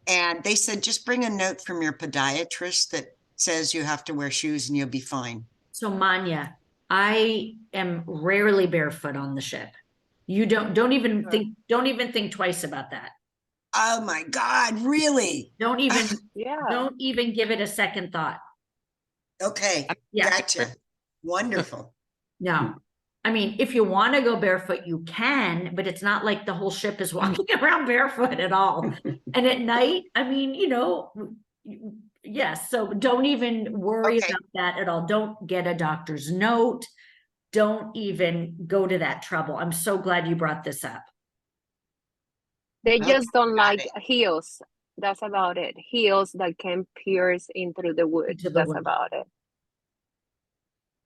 and they said, just bring a note from your podiatrist that says you have to wear shoes and you'll be fine. So Manya, I am rarely barefoot on the ship. You don't even think twice about that. Oh my God, really? Don't even give it a second thought. Okay, Yeah. gotcha. Wonderful. No. I mean, if you want to go barefoot, you can, but it's not like the whole ship is walking around barefoot at all. And at night, I mean, yes. So don't even worry about that at all. Don't get a doctor's note. Don't even go to that trouble. I'm so glad you brought this up. They just don't like heels. That's about it. Heels that can pierce in through the wood. That's about it.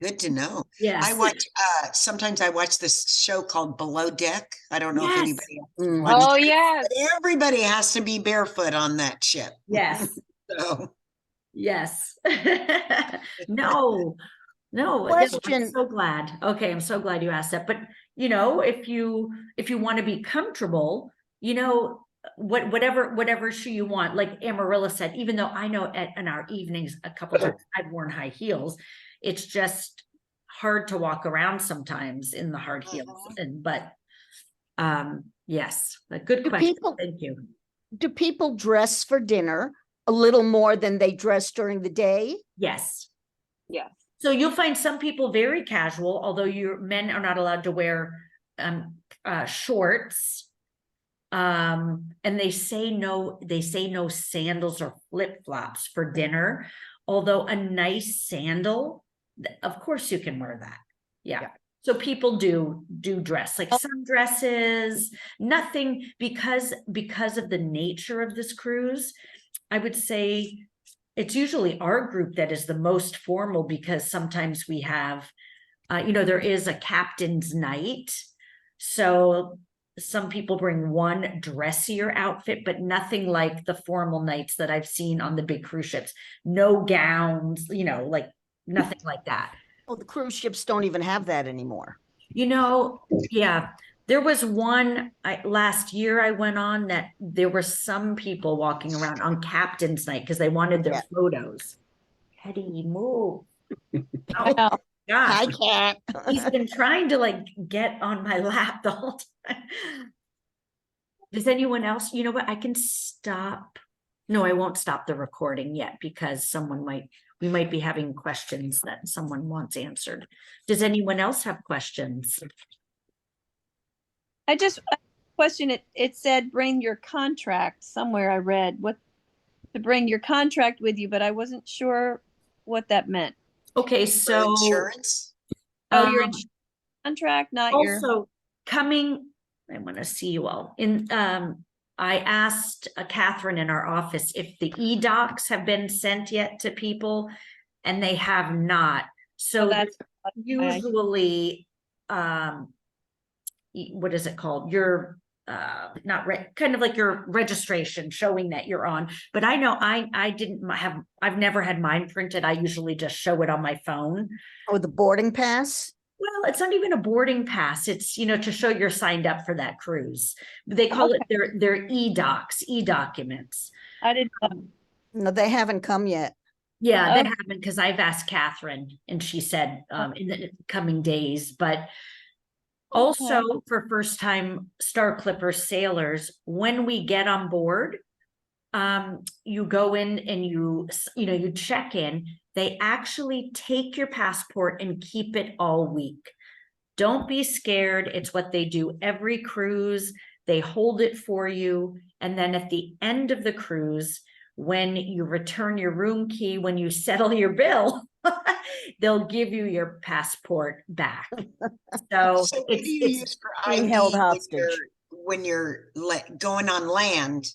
Good to know. Yes. I watch, sometimes I watch this show called Below Deck. I don't know if anybody else Oh, watches it, yes. but everybody has to be barefoot on that ship. Yes. So. Yes. No. Question. I'm so glad. Okay, I'm so glad you asked that. But if you want to be comfortable, whatever shoe you want, like Amarilla said, even though I know in our evenings a couple times I've worn high heels, it's just hard to walk around sometimes in the hard heels. Yes, a good question. Thank you. Do people dress for dinner a little more than they dress during the day? Yes. Yes. So you'll find some people very casual, although your men are not allowed to wear shorts. And they say no sandals or flip-flops for dinner. Although a nice sandal, of course you can wear that. Yeah. So people do dress like sundresses, nothing because of the nature of this cruise. I would say it's usually our group that is the most formal because sometimes we have, there is a captain's night. So some people bring one dressier outfit, but nothing like the formal nights that I've seen on the big cruise ships. No gowns, like nothing like that. Oh, the cruise ships don't even have that anymore. Yeah. There was one last year I went on that there were some people walking around on captain's night because they wanted their photos. Hetty, move. Oh, gosh. Hi, cat. He's been trying to get on my lap the whole time. Does anyone else, you know what? I can stop. No, I won't stop the recording yet because we might be having questions that someone wants answered. Does anyone else have questions? I just question it. It said bring your contract somewhere. I read to bring your contract with you, but I wasn't sure what that meant. Okay, For so insurance? Oh, your insurance contract, not your. also coming. I want to see you all in. I asked Catherine in our office if the e-docs have been sent yet to people, and they have not. So that's usually, what is it called? Your kind of like your registration showing that you're on. But I know I've never had mine printed. I usually just show it on my phone. Oh, the boarding pass? Well, it's not even a boarding pass. It's, to show you're signed up for that cruise. They call it their e-docs, e-documents. I didn't know. No, they haven't come yet. Yeah, they haven't, because I've asked Catherine and she said in the coming days. But also for first time Star Clipper sailors, when we get on board, you go in and you check in. They actually take your passport and keep it all week. Don't be scared. It's what they do every cruise. They hold it for you. And then at the end of the cruise, when you return your room key, when you settle your bill, they'll give you your passport back. So what do you use for being ID held hostage. when you're going on land?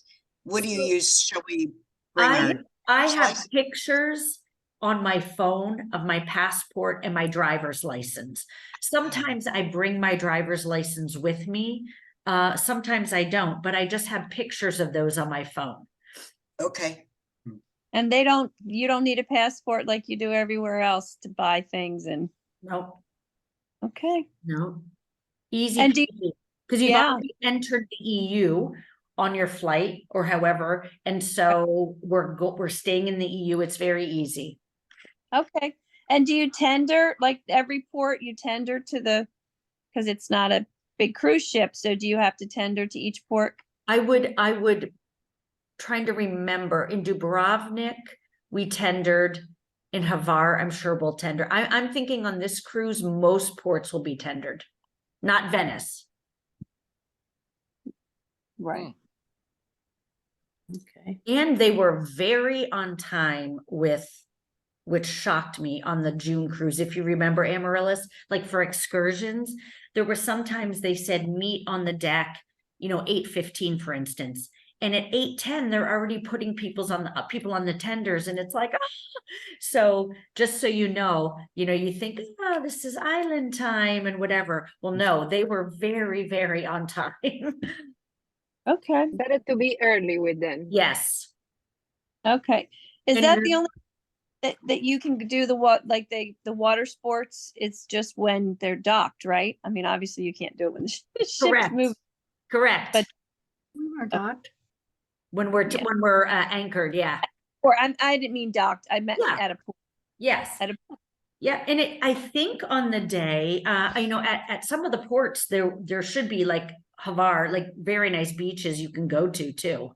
What do you use? Shall we bring I have pictures on my phone of my passport and my driver's license. Sometimes I bring my driver's license with me. Sometimes I don't, but I just have pictures of those on my phone. Okay. And you don't need a passport like you do everywhere else to buy things and. Nope. Okay. No. Easy. And because you've already entered the EU on your flight or however. And so we're staying in the EU. It's very easy. Okay. And do you tender, like every port you tender to because it's not a big cruise ship. So do you have to tender to each port? I would trying to remember in Dubrovnik, we tendered. In Hvar, I'm sure we'll tender. I'm thinking on this cruise, most ports will be tendered, not Venice. Right. Okay. And they were very on time which shocked me on the June cruise. If you remember, Amaryllis, like for excursions, there were sometimes they said meet on the deck, 8:15, for instance. And at 8:10, they're already putting people on the tenders. And it's like, so just so you think, oh, this is island time and whatever. Well, no, they were very, very on time. Okay. Better to be early with them. Yes. Okay. Is And that the only that you can do the water sports? It's just when they're docked, right? I mean, obviously you can't do it when the ship's moving. Correct. But When we're docked. When we're anchored, yeah. Or I didn't mean docked. I meant at a pool. Yes. At a pool. Yeah, and I think on the day, at some of the ports there should be like Hvar, like very nice beaches you can go to too.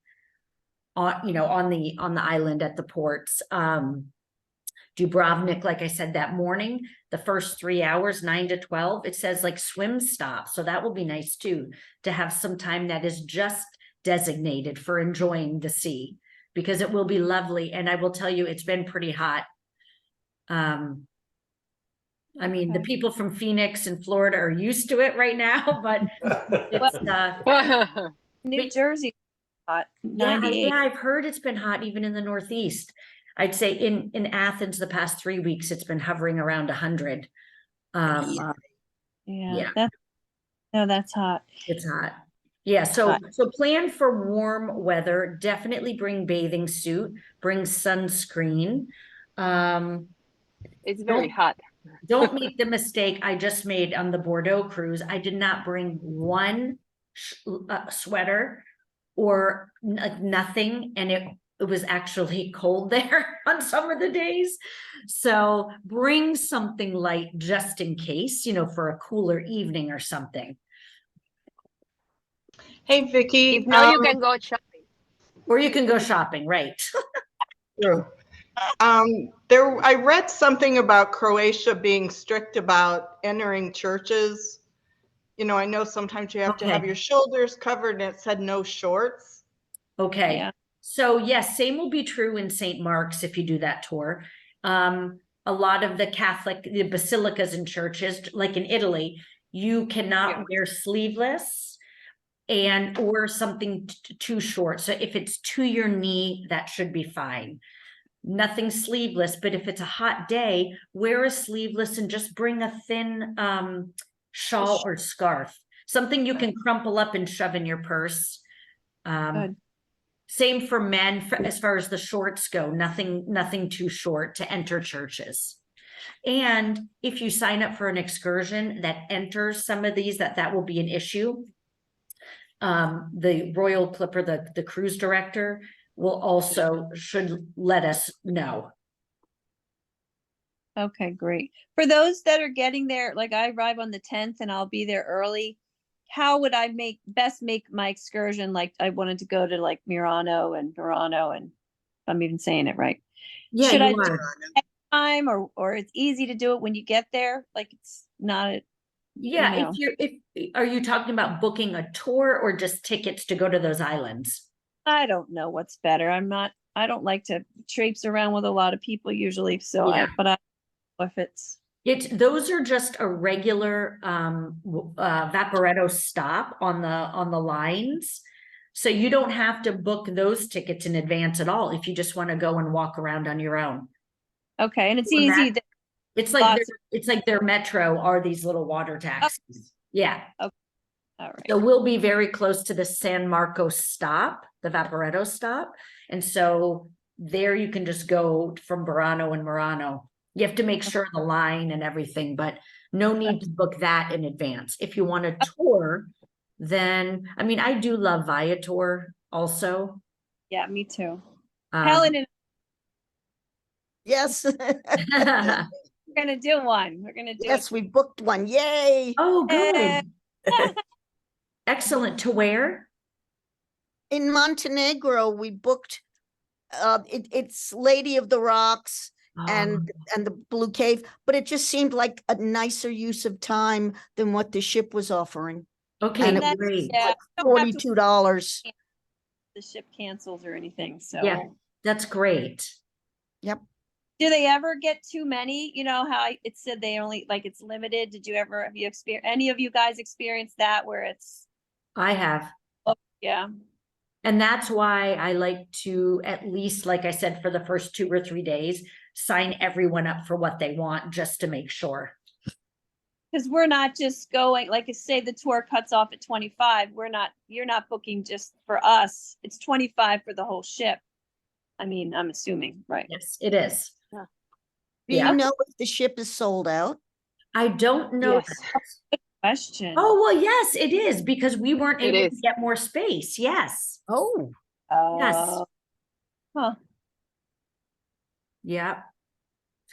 On the island at the ports. Dubrovnik, like I said, that morning, the first 3 hours, 9 to 12, it says like swim stop. So that will be nice too, to have some time that is just designated for enjoying the sea, because it will be lovely. And I will tell you, it's been pretty hot. I mean, the Okay. people from Phoenix and Florida are used to it right now, but it's, New but- Jersey, hot, yeah, 98. I've heard it's been hot even in the Northeast. I'd say in Athens, the past 3 weeks, it's been hovering around 100. Yeah, yeah. That's hot. It's hot. Yeah, so Hot. so plan for warm weather. Definitely bring bathing suit, bring sunscreen. It's very Don't- hot. Don't make the mistake I just made on the Bordeaux cruise. I did not bring one sweater or nothing, and it was actually cold there on some of the days. So bring something light just in case, you know, for a cooler evening or something. Hey, Vicki. If not, you can go shopping. Or you can go shopping, right? True. I read something about Croatia being strict about entering churches. You know, I know sometimes you have to have Okay. your shoulders covered, and it said no shorts. Okay. Yeah. So yes, same will be true in St. Mark's if you do that tour. A lot of the basilicas and churches, like in Italy, you cannot wear sleeveless or something too short. So if it's to your knee, that should be fine. Nothing sleeveless, but if it's a hot day, wear a sleeveless and just bring a thin shawl or scarf, something you can crumple up and shove in your purse. Good. Same for men, as far as the shorts go, nothing too short to enter churches. And if you sign up for an excursion that enters some of these, that will be an issue. The Royal Clipper, the cruise director, should let us know. Okay, great. For those that are getting there, like I arrive on the 10th and I'll be there early. How would I best make my excursion? Like I wanted to go to like Murano, and if I'm even saying it right. Yeah, Should you I do are. it at time or it's easy to do it when you get there? Like it's not. Yeah, You know. are you talking about booking a tour or just tickets to go to those islands? I don't know what's better. I don't like to traipse around with a lot of people usually. So Yeah. but I don't know if Those are just a regular Vaporetto stop on the lines. So you don't have to book those tickets in advance at all if you just want to go and walk around on your own. okay. And it's Well, easy. It's like their metro are these little water taxis. Yeah. All right. So we'll be very close to the San Marcos stop, the Vaporetto stop. And so there you can just go from Burano and Murano. You have to make sure the line and everything, but no need to book that in advance. If you want a tour, then, I mean, I do love Viator also. Yeah, me too. Um, Helen and Yes. we're gonna do one. We're gonna do Yes, we booked one. Yay. Oh, good. Excellent. To where? In Montenegro, we booked, it's Lady of the Rocks and the Blue Cave, but it just seemed like a nicer use of time than what the ship was offering. Okay, And it That's- great. yeah, don't have to- $42. the ship cancels or anything. So Yeah. That's great. Yep. do they ever get too many? You know how it said they only like it's limited. Have you experienced any of you guys experienced that where it's I have. yeah. And that's why I like to, at least, like I said, for the first 2 or 3 days, sign everyone up for what they want, just to make sure. Because we're not just going, like say the tour cuts off at 25. You're not booking just for us. It's 25 for the whole ship. I mean, I'm assuming, right? Yes, it is. Yeah. Do Yeah. you know if the ship is sold out? I don't know. Yes. Question. Oh, well, yes, it is, because we weren't It able to is. get more space. Yes. Oh, Yes. Huh. Yeah.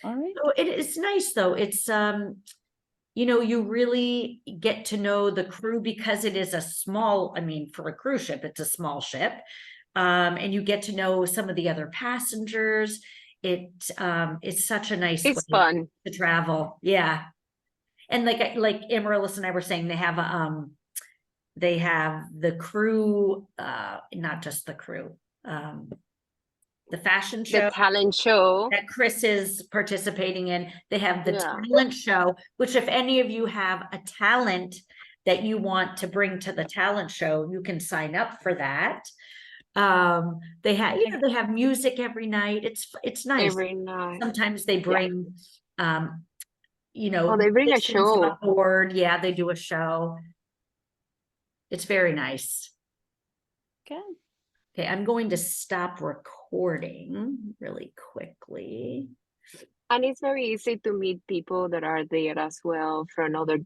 All right. So it's nice though. It's you really get to know the crew because it is a small, I mean, for a cruise ship, it's a small ship. And you get to know some of the other passengers, it's such a nice It's way fun. to travel. Yeah. And like Amaryllis and I were saying, they have the crew, not just the crew, the fashion The show talent show. that Chris is participating in. They have the Yeah. talent show, which if any of you have a talent that you want to bring to the talent show, you can sign up for that. They have, they have music every night. It's nice. Every night. Sometimes they bring, Oh, they bring a musicians show. on board. Yeah, they do a show. It's very nice. Okay. Okay, I'm going to stop recording really quickly. And it's very easy to meet people that are there as well from other